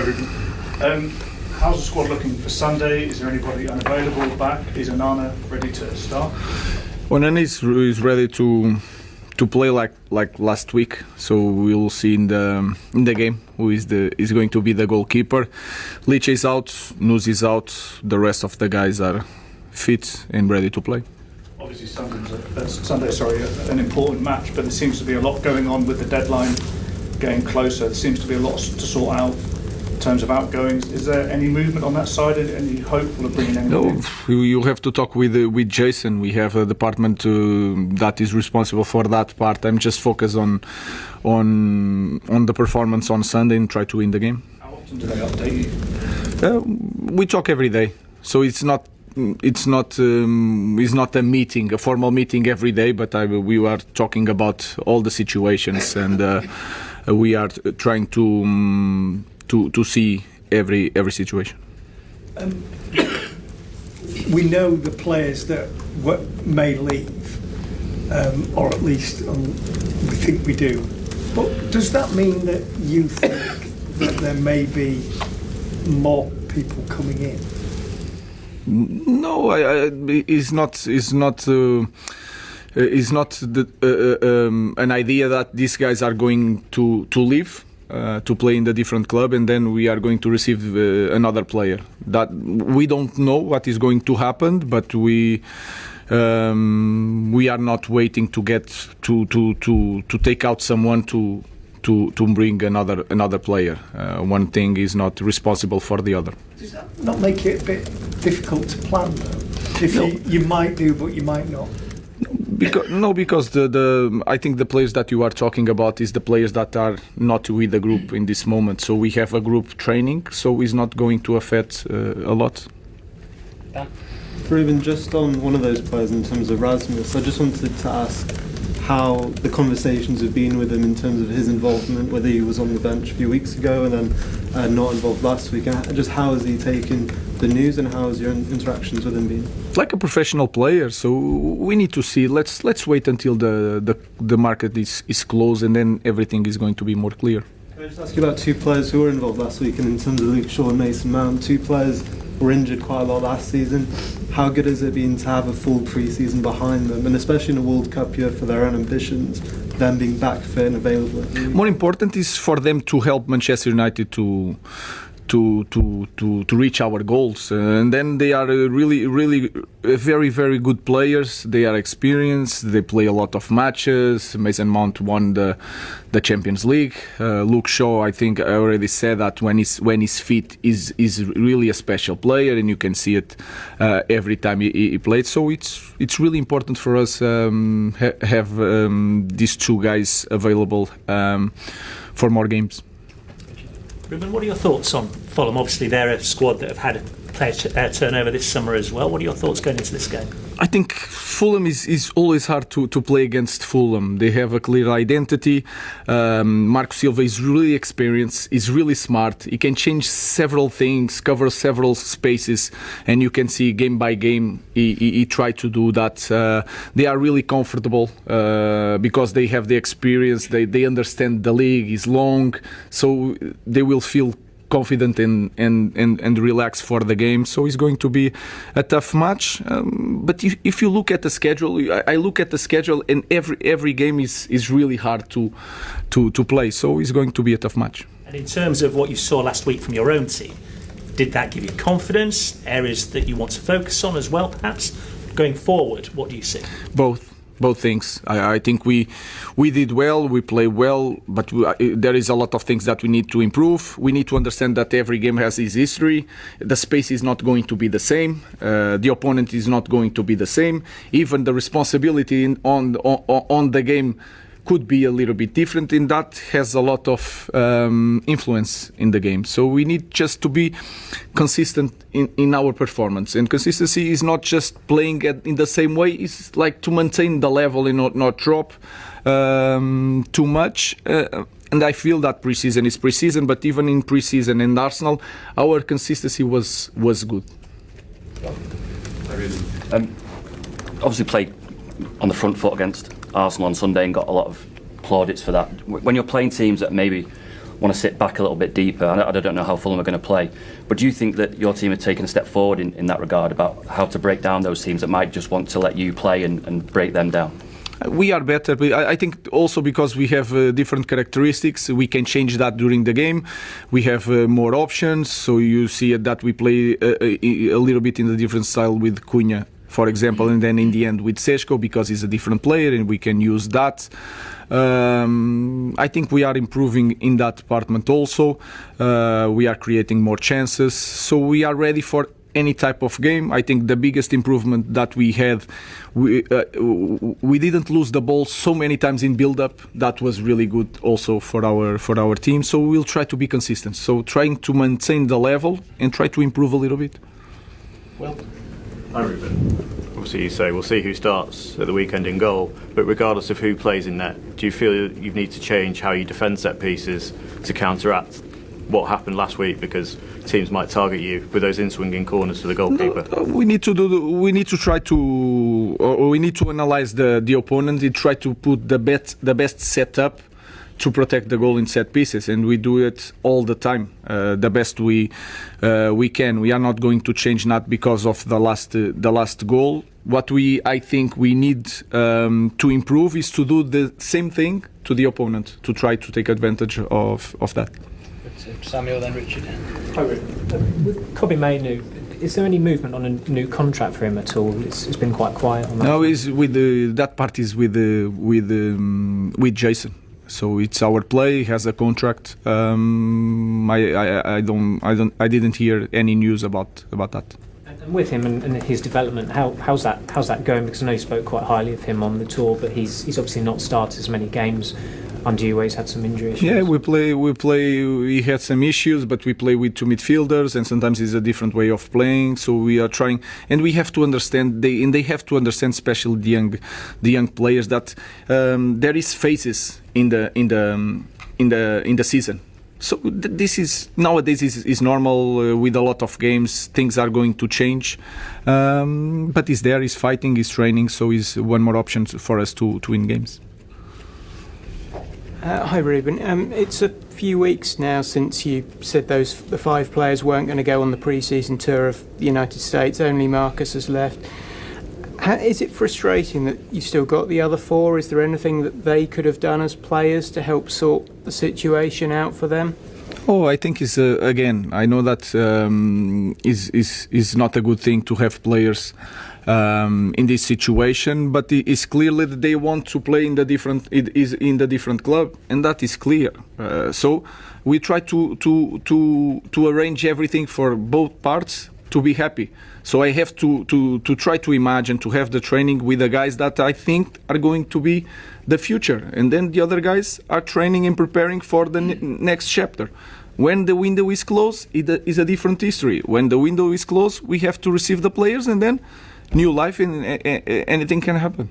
Ruben. How's the squad looking for Sunday? Is there anybody unavailable back? Is Onana ready to start? Onana is ready to play like last week, so we'll see in the game who is going to be the goalkeeper. Lich is out, Nuz is out, the rest of the guys are fit and ready to play. Obviously Sunday's an important match, but there seems to be a lot going on with the deadline getting closer. There seems to be a lot to sort out in terms of outgoings. Is there any movement on that side? Any hopeful of bringing anyone in? You have to talk with Jason. We have a department that is responsible for that part. I'm just focused on the performance on Sunday and try to win the game. How often do they update you? We talk every day, so it's not a meeting, a formal meeting every day, but we are talking about all the situations, and we are trying to see every situation. We know the players that may leave, or at least we think we do. But does that mean that you think that there may be more people coming in? No, it's not an idea that these guys are going to leave to play in the different club, and then we are going to receive another player. That we don't know what is going to happen, but we are not waiting to get to take out someone to bring another player. One thing is not responsible for the other. Does that not make it a bit difficult to plan, though? You might do, but you might not. Because I think the players that you are talking about is the players that are not with the group in this moment. So we have a group training, so it's not going to affect a lot. Ruben, just on one of those players in terms of Rasmus, I just wanted to ask how the conversations have been with him in terms of his involvement, whether he was on the bench a few weeks ago and then not involved last week, and just how has he taken the news and how has your interactions with him been? Like a professional player, so we need to see. Let's wait until the market is closed, and then everything is going to be more clear. Can I just ask you about two players who were involved last week, and in terms of Luke Shaw and Mason Mount, two players were injured quite a lot last season. How good has it been to have a full pre-season behind them, and especially in a World Cup year for their own ambitions, them being back fit and available? More important is for them to help Manchester United to reach our goals, and then they are really very, very good players. They are experienced, they play a lot of matches. Mason Mount won the Champions League. Luke Shaw, I think I already said that when he's fit is really a special player, and you can see it every time he played. So it's really important for us have these two guys available for more games. Ruben, what are your thoughts on Fulham? Obviously, they're a squad that have had a player turnover this summer as well. What are your thoughts going into this game? I think Fulham is always hard to play against Fulham. They have a clear identity. Marco Silva is really experienced, is really smart. He can change several things, cover several spaces, and you can see game by game he tried to do that. They are really comfortable because they have the experience. They understand the league is long, so they will feel confident and relaxed for the game. So it's going to be a tough match. But if you look at the schedule, I look at the schedule, and every game is really hard to play. So it's going to be a tough match. And in terms of what you saw last week from your own team, did that give you confidence? Areas that you want to focus on as well, perhaps? Going forward, what do you see? Both things. I think we did well, we play well, but there is a lot of things that we need to improve. We need to understand that every game has its history. The space is not going to be the same. The opponent is not going to be the same. Even the responsibility on the game could be a little bit different, and that has a lot of influence in the game. So we need just to be consistent in our performance, and consistency is not just playing in the same way. It's like to maintain the level and not drop too much. And I feel that pre-season is pre-season, but even in pre-season in Arsenal, our consistency was good. Obviously played on the front foot against Arsenal on Sunday and got a lot of plaudits for that. When you're playing teams that maybe want to sit back a little bit deeper. I don't know how Fulham are going to play, but do you think that your team have taken a step forward in that regard about how to break down those teams that might just want to let you play and break them down? We are better, but I think also because we have different characteristics, we can change that during the game. We have more options, so you see that we play a little bit in a different style with Cunha, for example, and then in the end with Seško, because he's a different player and we can use that. I think we are improving in that department also. We are creating more chances, so we are ready for any type of game. I think the biggest improvement that we had, we didn't lose the ball so many times in build-up. That was really good also for our team. So we'll try to be consistent. So trying to maintain the level and try to improve a little bit. Well, Hi Ruben. Obviously you say we'll see who starts at the weekend in goal, but regardless of who plays in net, do you feel you need to change how you defend set pieces to counteract what happened last week, because teams might target you with those in-swinging corners to the goalkeeper? No, we need to try to, or we need to analyze the opponent and try to put the best setup to protect the goal in set pieces, and we do it all the time, the best we can. We are not going to change that because of the last goal. What I think we need to improve is to do the same thing to the opponent, to try to take advantage of that. Samuel, then Richard. Hi, with Kobbie Mainoo, is there any movement on a new contract for him at all? It's been quite quiet on that. No, is with that part is with Jason. So it's our play. He has a contract. I didn't hear any news about that. And with him and his development, how's that going? Because I know you spoke quite highly of him on the tour, but he's obviously not started as many games under you, where he's had some injury issues. Yeah, we play. We had some issues, but we play with two midfielders, and sometimes it's a different way of playing. So we are trying, and we have to understand. They have to understand, especially the young players, that there is phases in the season. So this is nowadays is normal with a lot of games. Things are going to change, but he's there. He's fighting. He's training. So he's one more option for us to win games. Hi Ruben, it's a few weeks now since you said the 5 players weren't going to go on the pre-season tour of the United States, only Marcus has left. Is it frustrating that you've still got the other 4? Is there anything that they could have done as players to help sort the situation out for them? Oh, I think it's again. I know that is not a good thing to have players in this situation, but it is clearly that they want to play in the different club, and that is clear. So we try to arrange everything for both parts to be happy. So I have to try to imagine to have the training with the guys that I think are going to be the future, and then the other guys are training and preparing for the next chapter. When the window is closed, it is a different history. When the window is closed, we have to receive the players, and then new life, and anything can happen.